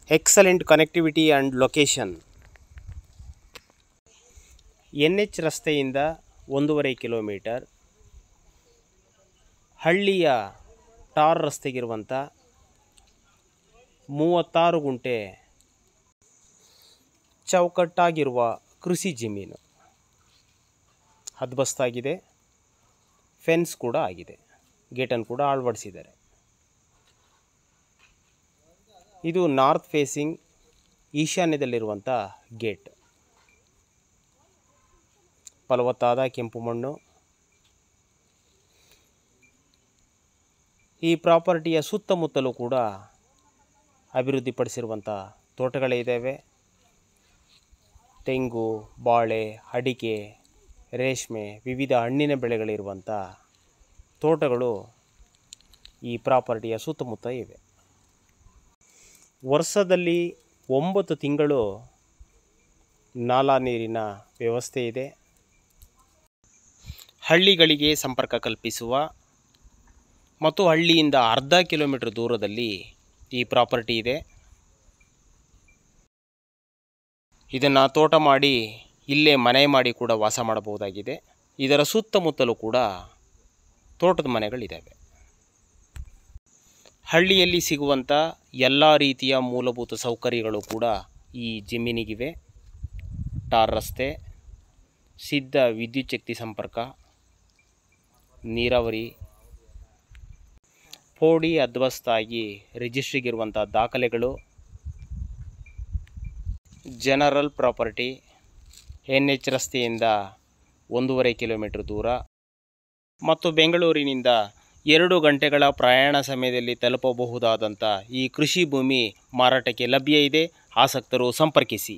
Excellent connectivity and location. NH ರಸ್ತೆಯಿಂದ 1.5 kilometre, ಹಳ್ಳಿಯ ಟಾರ್ ರಸ್ತೆಗಿರುವಂಥ 36 ಗುಂಟೆ ಚೌಕಟ್ಟಾಗಿರುವ ಕೃಷಿ ಜಮೀನು ಹದ್ಬಸ್ತಾಗಿದೆ. ಫೆನ್ಸ್ ಕೂಡ ಆಗಿದೆ, ಗೇಟನ್ನು ಕೂಡ ಅಳವಡಿಸಿದ್ದಾರೆ. ಇದು ನಾರ್ತ್ ಫೇಸಿಂಗ್ ಈಶಾನ್ಯದಲ್ಲಿರುವಂಥ ಗೇಟ್. ಫಲವತ್ತಾದ ಕೆಂಪು ಮಣ್ಣು. ಈ ಪ್ರಾಪರ್ಟಿಯ ಸುತ್ತಮುತ್ತಲೂ ಕೂಡ ಅಭಿವೃದ್ಧಿಪಡಿಸಿರುವಂಥ ತೋಟಗಳೇ ಇದ್ದಾವೆ. ತೆಂಗು, ಬಾಳೆ, ಅಡಿಕೆ, ರೇಷ್ಮೆ, ವಿವಿಧ ಹಣ್ಣಿನ ಬೆಳೆಗಳಿರುವಂಥ ತೋಟಗಳು ಈ ಪ್ರಾಪರ್ಟಿಯ ಸುತ್ತಮುತ್ತ ಇವೆ. ವರ್ಷದಲ್ಲಿ 9 ತಿಂಗಳು ನಾಲಾ ನೀರಿನ ವ್ಯವಸ್ಥೆ ಇದೆ. ಹಳ್ಳಿಗಳಿಗೆ ಸಂಪರ್ಕ ಕಲ್ಪಿಸುವ ಮತ್ತು ಹಳ್ಳಿಯಿಂದ ಅರ್ಧ ಕಿಲೋಮೀಟರ್ ದೂರದಲ್ಲಿ ಈ ಪ್ರಾಪರ್ಟಿ ಇದೆ. ಇದನ್ನು ತೋಟ ಮಾಡಿ ಇಲ್ಲೇ ಮನೆ ಮಾಡಿ ಕೂಡ ವಾಸ ಮಾಡಬಹುದಾಗಿದೆ. ಇದರ ಸುತ್ತಮುತ್ತಲೂ ಕೂಡ ತೋಟದ ಮನೆಗಳಿದ್ದಾವೆ. ಹಳ್ಳಿಯಲ್ಲಿ ಸಿಗುವಂಥ ಎಲ್ಲ ರೀತಿಯ ಮೂಲಭೂತ ಸೌಕರ್ಯಗಳು ಕೂಡ ಈ ಜಮೀನಿಗಿವೆ. ಟಾರ್ ರಸ್ತೆ, ಸಿದ್ಧ ವಿದ್ಯುತ್ ಶಕ್ತಿ ಸಂಪರ್ಕ, ನೀರಾವರಿ, ಪೋಡಿ ಹದ್ಬಸ್ತಾಗಿ ರಿಜಿಸ್ಟ್ರಿಗಿರುವಂಥ ದಾಖಲೆಗಳು, ಜನರಲ್ ಪ್ರಾಪರ್ಟಿ, NH ರಸ್ತೆಯಿಂದ 1.5 ಕಿಲೋಮೀಟರ್ ದೂರ ಮತ್ತು ಬೆಂಗಳೂರಿನಿಂದ 2 ಗಂಟೆಗಳ ಪ್ರಯಾಣ ಸಮಯದಲ್ಲಿ ತಲುಪಬಹುದಾದಂಥ ಈ ಕೃಷಿ ಭೂಮಿ ಮಾರಾಟಕ್ಕೆ ಲಭ್ಯ ಇದೆ. ಆಸಕ್ತರು ಸಂಪರ್ಕಿಸಿ.